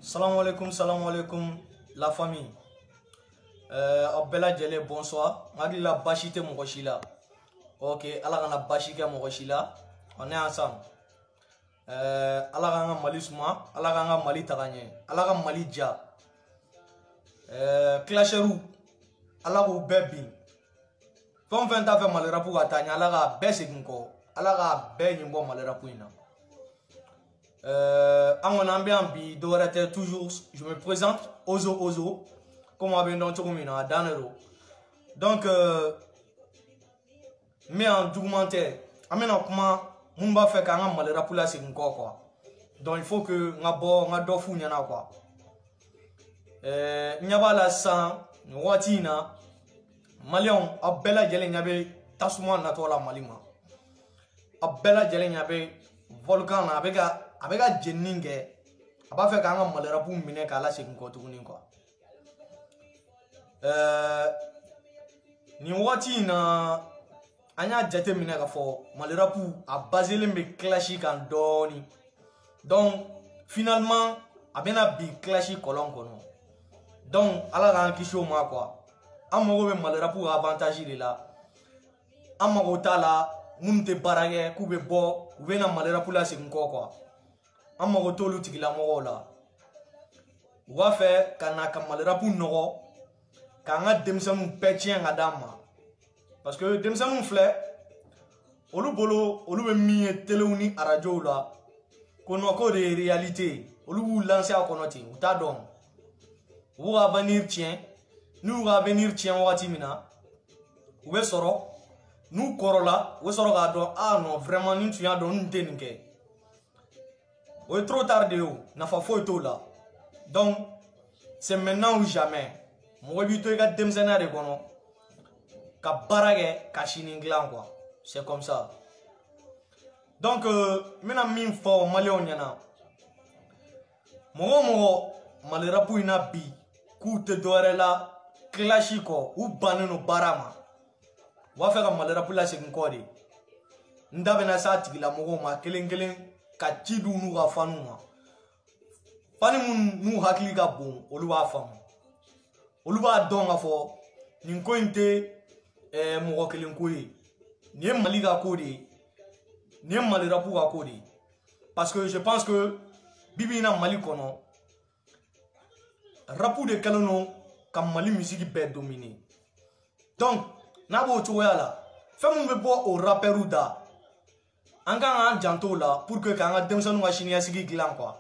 Salam alaikum, la famille. Abela Djele, bonsoir. Magli la bachite Mokoshila. Ok, Allah la bachike Mokoshila. On est ensemble. Allah Mali Souma, Allah Mali Taranye, Allah Mali Dja. Clasherou, Allah ou Bebi. Comme 20 ans, Malera pour Atanya, Allah a baissé Ginko, Allah a baigné bon Malera pour Ina. À mon ambiance, toujours, je me présente, Ozo, comme on dans Tchoukoumina, Danero. Donc, mais en documentaire, comment Mumba fait quand on malera pour la c'est quoi. Donc, il faut que on a deux fous, quoi. Nyaba la sang, Watina, Malion, Abella Jelen Yabe, Tasuma Natola Malima. Abella Jelen Yabe, Volcan, avec un jenningue, a pas fait quand on malera pour miner qu'à la c'est quoi. Ni Watina. Anya jate minaka fo malera pour a basé le classique en doni. Donc finalement abena bi classique kolon kono. Donc ala ran kisho ma quoi. Amogo be malera pour avantage de là. Amogo tala munte barage kube bo vena malera pour la sinko quoi. Amogo tolu tigila mogo la. Wa fe kana malera pour no kanga demsanu petien adama. Parce que des gens nous flè, olu bolo, olu be mi télé ou ni radio là, qu'on a encore des réalités, olu lancer à connaître, ou ta donc, ou va venir tien, nous va venir tien ou atimina, ou est soro, nous corolla, ou soro gado, ah non vraiment nous tu as donné tenke, ou est trop tard de ou, n'a pas photo là, donc c'est maintenant ou jamais, moi bito e ka demsena de kono. Ka barage ka chininglan quoi, c'est comme ça. Donc mina min fo malio nyana mogo malera puina bi ku te dore la classico ou baneno barama wa fe ka malera pula se nkodi ndabe na sa tigila mogo ma kelen ka tidu nu ga fanuma fani mun nu hakili ga bon olu ba fam olu ba donga fo nin ko inte mogo kelen ko ye ni mali ka ko de ni mali rapu ka ko de parce que je pense que bibi na mali kono rapu de kalono ka mali musique be dominer donc na bo to yala femme be bo au rapperu da anga an janto la pour que ka nga demsonu wa chinia sigi glan quoi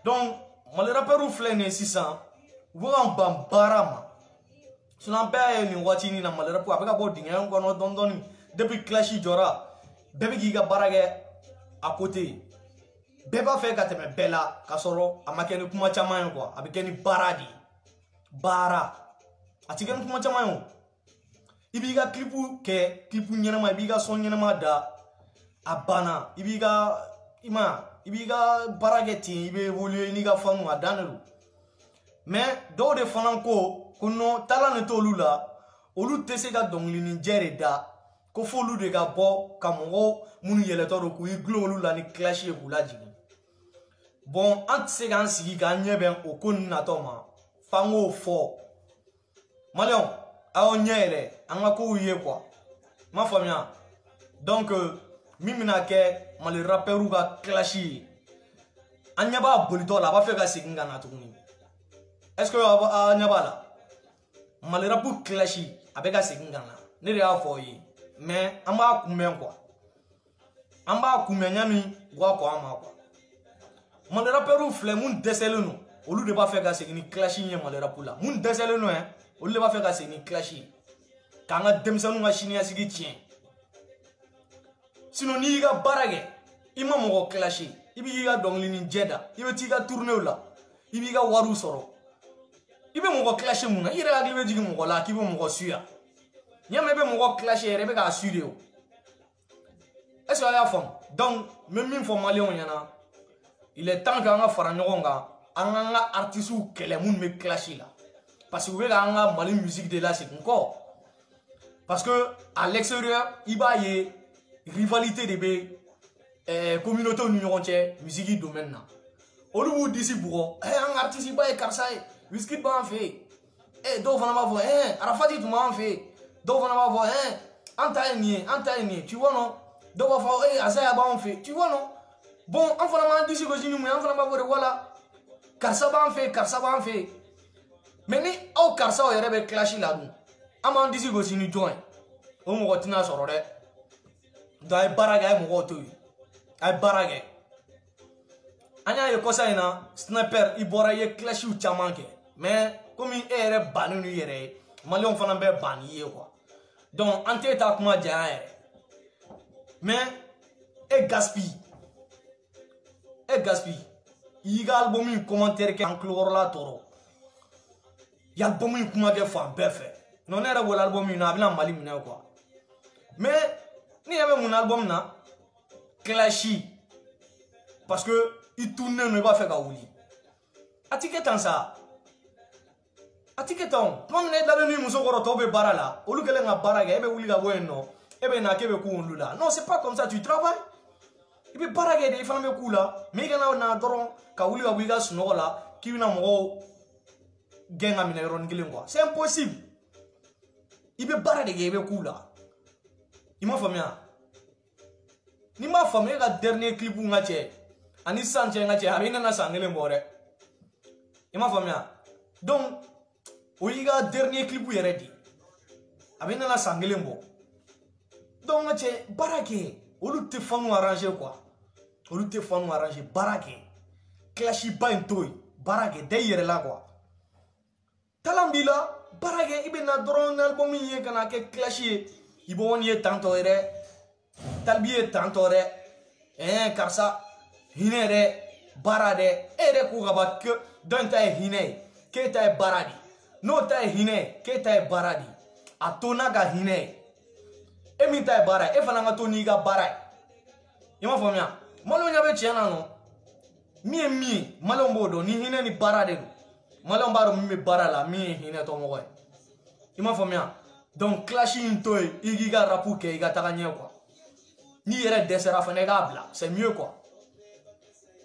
donc mali rapperu flene 600 wo en bambarama Sunan be ni wati ni na malera pour avec abo dinga ko no dondoni depuis clashi jora bebe giga barage à côté beba fait ka teme bela kasoro amakeni kuma chama quoi avec ni baradi bara atigeni kuma chama yo ibiga clipu nyama ibiga son nyama da abana ibiga barage ti ibe évoluer ni ga fanu adanelu mais do de fananko kono tala ne tolu la olu tese ka donglini jere da ko folu de ka bo ka mogo munu yele toro ku iglo olu la ni clash e kula jigi bon ant se kan sigi ka nyeben o kon na to ma fango fo malion a on nyere anga ko ye quoi ma famia donc mimina ke mali rapperu ka clash anya ba bolito la ba fe ka sigi ngana tukuni est-ce que anya ba la malera pour clashi avec la segingana ne rea foyi mais amba kumen quoi amba kumenya ni gwa ko ama quoi malera peru flem mun deseleno olu de ba faire ga segini clashi nye malera pula mun deseleno hein olu de ba faire ga segini clashi kanga demsanu nga shinia sigi tien sinon ni ga barage ima mo clashi ibi ga donglini jeda ibe ti ga tourner la ibi ga waru soro ibe mo clasher muna ire aglibe jigi mo la kibe mo suya nyame be mo clasher rebe ka surio est-ce que ya fam donc même min fo malien yana il est temps que anga fara nyogonga anga artiste kele mun me clasher là parce que we anga mali musique de là c'est encore parce que à l'extérieur il va y rivalité de be communauté union entière musique domaine na olu b'u disi bugɔ an artiste ba ye karisa ye Wizkid b'an fɛ yen dɔw fana b'a fɔ Arafati tun b'an fɛ yen dɔw fana b'a fɔ an ta ye nin ye an ta ye nin ye tu vois non dɔw b'a fɔ Azaya b'an fɛ yen tu vois non bon an fana m'an disi gosi ni mun ye an fana b'a fɔ de wala karisa b'an fɛ yen karisa b'an fɛ yen mais ni aw karisaw yɛrɛ bɛ clash la dun an b'an disi gosi ni jɔn ye o mɔgɔ tɛna sɔrɔ dɛ donc a ye baara kɛ a ye mɔgɔw to yen a ye baara kɛ an y'a ye kɔsa in na Sniper i bɔra i ye clashiw caman kɛ mais komi e yɛrɛ bannen no i yɛrɛ ye maliyɛnw fana bɛ ban n'i ye quoi donc an tɛ taa kuma janya yɛrɛ mais e gaspille i y'i ka album in commentaire kɛ an tulokɔrɔla tɔɔrɔ i album in kuma kɛ fan bɛɛ fɛ non ne yɛrɛ bolo album in na a bɛna Mali minɛ quoi mais ni yɛ bɛ mun album na clashi parce que i tunnen no i b'a fɛ ka wuli a ti kɛ tan sa a ti kɛ tan tuma min na e dalen ni muso kɔrɔ tɔw bɛ baara la olu kɛlen ka baara kɛ e bɛ wuli ka bɔ yen nɔ e bɛ na k'e bɛ ku olu la non c'est pas comme ça tu travailles i bɛ baara kɛ de i fana bɛ k'u la mais i kana na dɔrɔn ka wuli ka bɔ i ka sunɔgɔ la k'i bɛna mɔgɔw gɛn ka minɛ yɔrɔnin kelen quoi c'est impossible i bɛ baara de kɛ i bɛ k'u la i m'a faamuya ni m'a faamuya e ka dernier clip n ka cɛ ani sisan cɛ n ka cɛ a bɛ nana san kelen bɔ dɛ i m'a faamuya donc o y'i ka dernier clip yɛrɛ de a bɛ nana san kelen bɔ donc n ka cɛ baara kɛ olu tɛ fanu arranger quoi olu tɛ fanu arranger baara kɛ clash ba in to yen baara kɛ da i yɛrɛ la quoi talent b'i la baara kɛ i bɛ na dɔrɔn album in ye ka na kɛ clash ye i bɔ kɔni ye tantɔ ye dɛ Talibi ye tantɔ dɛ karisa hinɛ dɛ baara dɛ e yɛrɛ ko ka ban dɔ in ta ye hinɛ ye k'e ta ye baara de n'o ta ye hinɛ ye k'e ta ye baara de a to n'a ka hinɛ ye e min ta ye baara ye e fana ka to n'i ka baara ye i m'a faamuya maliyɛnw ɲɛ bɛ tiɲɛ na nɔ min ye min ye maliyɛnw b'o dɔn ni hinɛ ni baara de don maliyɛnw b'a dɔn min bɛ baara la min ye hinɛ tɔmɔgɔ ye i m'a faamuya donc clash in to yen i k'i ka rap kɛ i ka taga ɲɛ quoi n'i yɛrɛ dɛsɛra fana i k'a bila c'est mieux quoi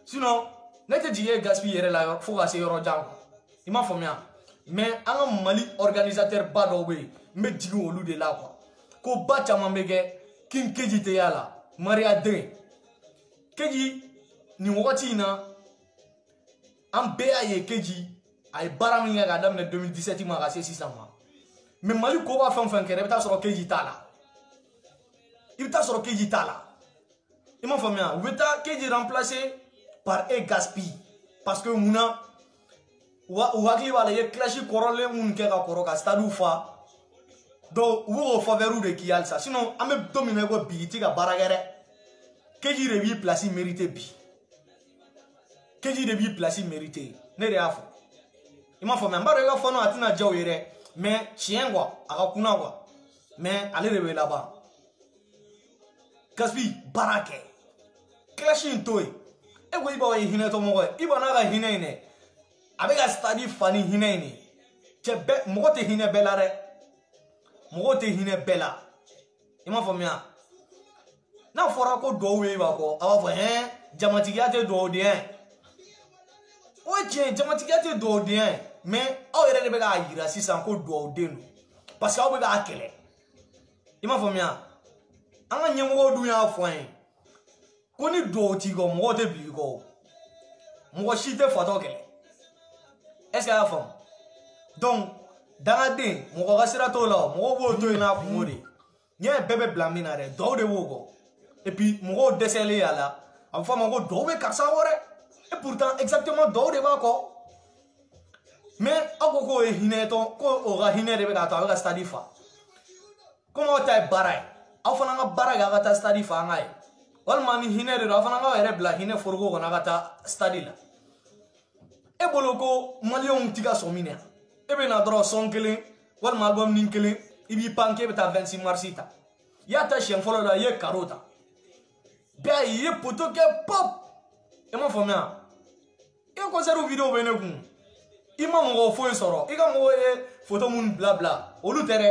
sinon ne tɛ jigin e gaspille yɛrɛ la fo ka se yɔrɔ jan quoi i m'a faamuya mais an ka Mali organisateur ba dɔw bɛ yen n bɛ jigin olu de la quoi ko ba caman bɛ kɛ King Keji tɛ y'a la Maria den Keji nin wagati in na an bɛɛ y'a ye Keji a ye baara min kɛ k'a daminɛ 2017 ma ka se sisan ma mais Mali koba fɛn o fɛn kɛra i bɛ taa sɔrɔ Keji t'a la i bɛ taa sɔrɔ Keji t'a la i m'a faamuya u bɛ taa Keji remplacer par e gaspille parce que munna u hakili b'a la i ye clash kɔrɔlen minnu kɛ ka kɔrɔ ka stade fa donc u b'o faveur de k'i halisa sinon an bɛ don min na i ko bi i tɛ ka baara kɛ dɛ Keji de b'i place mérité bi Keji de b'i place mérité ne de y'a fɔ i m'a faamuya n b'a dɔn i ka fɔnɔ a tɛna diya o ye dɛ mais tiɲɛ quoi a ka kunna quoi mais ale de bɛ laban gaspille baara kɛ clash in to yen e ko i b'a ye hinɛ tɔmɔgɔ ye i b'a n'a ka hinɛ in dɛ a bɛ ka stade fa ni hinɛ in de cɛ bɛɛ mɔgɔ tɛ hinɛ bɛɛ la dɛ mɔgɔ tɛ hinɛ bɛɛ la i m'a faamuya n'a fɔra ko duwawu ye i b'a kɔ a b'a fɔ jamatigiya tɛ duwawudenya ye o ye tiɲɛ ye jamatigiya tɛ duwawudenya ye mais aw yɛrɛ de bɛ k'a yira sisan ko duwawuden don parce que aw bɛ k'a kɛlɛ i m'a faamuya an ka ɲɛmɔgɔw dun y'a fɔ an ye ko ni duwawu t'i kɔ mɔgɔw tɛ bin i kɔ mɔgɔ si tɛ fatɔ kɛlɛ est ce que a y'a faamu donc dangaden mɔgɔ ka sira t'o la o mɔgɔw b'o to yen n'a kungo de ɲɛ bɛɛ bɛ bila min na dɛ duwawu de b'o kɔ et puis mɔgɔw dɛsɛlen a la a bɛ fɔ a ma ko duwawu bɛ karisa kɔ dɛ et pourtant exactement duwawu de b'a kɔ mais aw ko k'o ye hinɛ tɔ ko o ka hinɛ de bɛ k'a to a bɛ ka stade fa komi aw ta ye baara ye aw fana ka baara kɛ aw ka taa stade fa an ka ye walima ni hinɛ de don aw fana k'aw yɛrɛ bila hinɛ foroko kɔnɔ aw ka taa stade la e bolo ko maliyɛnw t'i ka sɔn min na e bɛ na dɔrɔn sɔn kelen walima album ni kelen i b'i pan k'e bɛ taa 26 mars ta i y'a ta siɲɛ fɔlɔ la i ye karo ta bɛɛ i ye poto kɛ pop e m'a faamuya i ka concert video bɛ ne kun i ma mɔgɔ foyi sɔrɔ i ka mɔgɔw ye photo minnu bila bila olu tɛ dɛ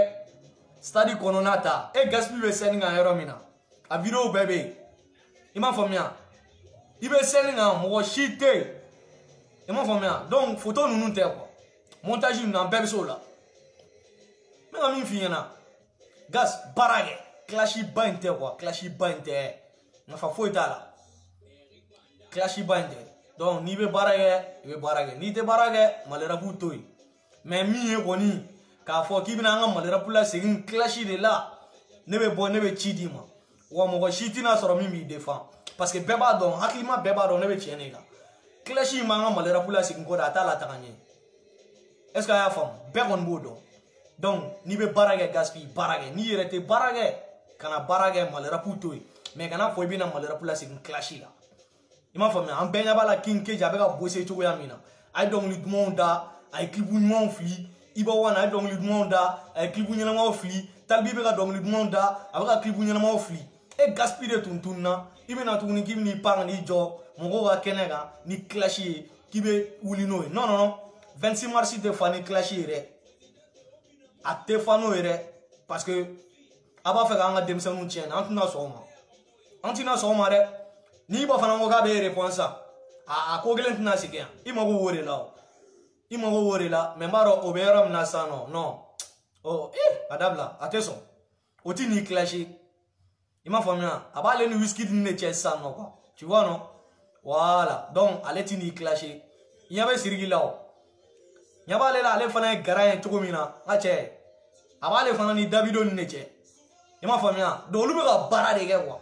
stade kɔnɔna ta e gaspille bɛ scène kan yɔrɔ min na a video bɛɛ bɛ yen i m'a faamuya i bɛ scène kan mɔgɔ si tɛ yen Et m'a fait donc photo nous t'es quoi. Montage nous en bébé là. Mais on m'y gas barage clashy bante quoi clashy bante na fa foi là clashy bante donc ni be barage ni te barage malera butoy mais mi e koni ka fo ki bina nga malera pula segin clashy de là ne be bon ne be chidi ma wa mo ko shiti na soro mi défend parce que beba don hakima beba don ne be tiene ga clashy ma nga malera pula segin ko da ta la takanye est ce que ya fam be kon bodo. Donc, ni be barage gaspi barage ni yerete barage kana barage malera putoy mais kana fo bina malera pula c'est une clashi là ima fami en benya bala king ke jabe ka bosser to ya mina ay donc li dmonda ay klibu nyon fli iba wana ay donc li dmonda ay klibu nyana ma fli talbi be ka donc li dmonda abaka klibu nyana ma fli e gaspi de tuntunna ibina tuni kimi ni pang ni jo mongo ga kenega ni clashi kibe wulino non 26 mars de fani clashi re a tefano ere parce que aba fe ka nga demsanu tien antina soma re ni ba fana ngo ga be réponse a ko gelen tina sikia ima go wore la mais mbaro oberam na sano non oh adabla attention oti ni clasher ima famia aba le ni whisky ni tien sano quoi tu vois non voilà donc allez ni clasher il y avait sirigi là nyabale la ale fana garaye tugumina ache abale fana ni Davido neche ima famia do lu be ka bara de quoi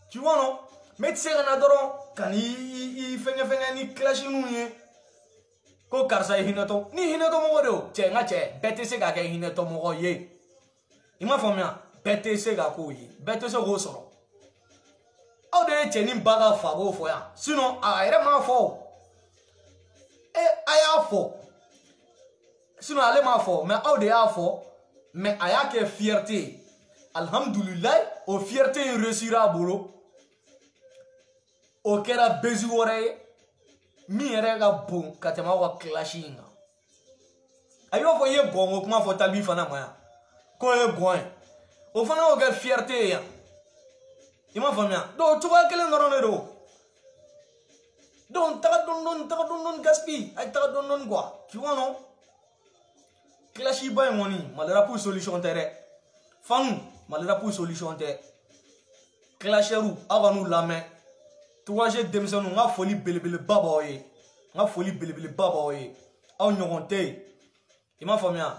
tu vois non mais tu sais na doron kan i fenga ni clash nu ye ko karsa hinato ni hinato mo do che ngache BTC ga ke hinato mo ye ima famia BTC ga ko ye BTC go soro au de che ni baga fa go fo ya sinon a ere ma fo aya fo sinon allez ma fort mais au de fort mais aya que fierté alhamdulillah o fierté réussira bolo o kera bezu wore mi erega bon katema wa clashinga ayo fo ye gongo kuma fo talbi fana moya ko ye gon o fana o ga fierté ya ima famia do tuba kele ngorone do don ta don gaspi ay ta don quoi tu vois non clashi bay moni malera pour solution terre fanu malera pour solution terre clasheru avanu lame 3G demsenu nga foli belebele baba oye aw nyogonte ima famia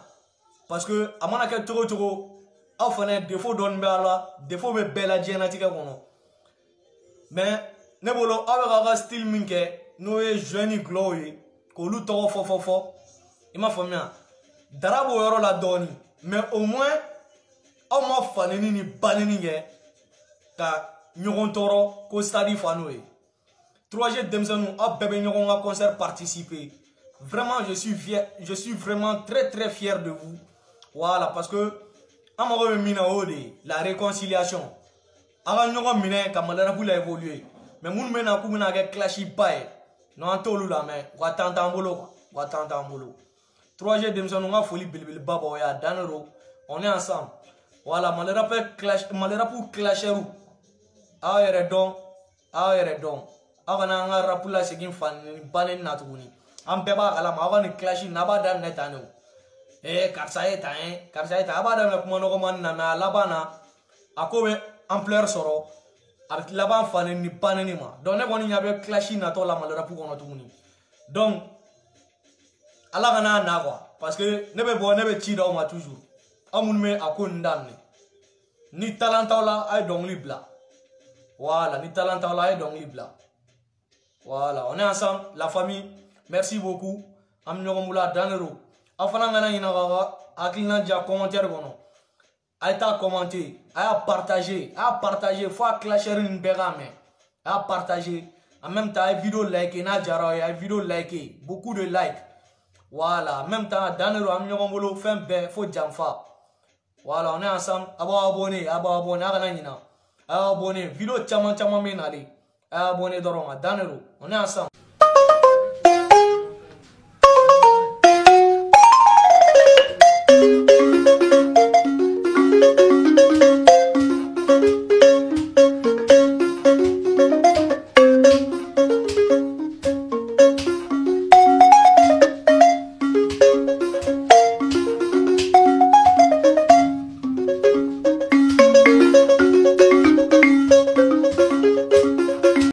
parce que amana ke togo aw fana défaut don bala défaut be bela jenatika kono mais ne bolo aw ga style minke no e jeune glory ko lu togo fo ima famia darabo yoro la doni mais au moins au moins faneni ni baneni ye ka nyogon toro ko stadi fanoe 3G demsanu a bébé nyogon a concert participer vraiment je suis vraiment très fier de vous voilà parce que amaro mina ode la réconciliation avant nyogon mine ka malera pour la évoluer mais moun mena ku mena ke clashy bae non antolu la mais wa tantambolo 3G demsanu nga foli bilbil baba ya danero on est ensemble voilà malera pour clasheru ayere don agana nga rapula segin fan banen natuguni am beba kala ma agani clashi naba dam netano karsa eta abada me kuma no man na labana akobe ampleur soro avec laban fanen ni banen ma donc ne koni nyabe clashi na to la malera pour kono tuguni donc ala kana na quoi parce que ne be ti do ma toujours amun me akon ndamni ni talentawla ay dong libla voilà ni talentawla ay dong libla voilà on est ensemble la famille merci beaucoup am nyogomula danero afana ngana ina gawa akilna ja commentaire gono ay ta commenter ay partager fois clasher une begame ay partager en même temps ay vidéo like na jaro ay vidéo like beaucoup de like. Voilà, même temps, Danero, Amnyogomolo, fin ben, faut jamfa. Voilà, on est ensemble. Abonné, abonné, vidéo tchaman menali. Abonné, Doroma, Danero, on est ensemble.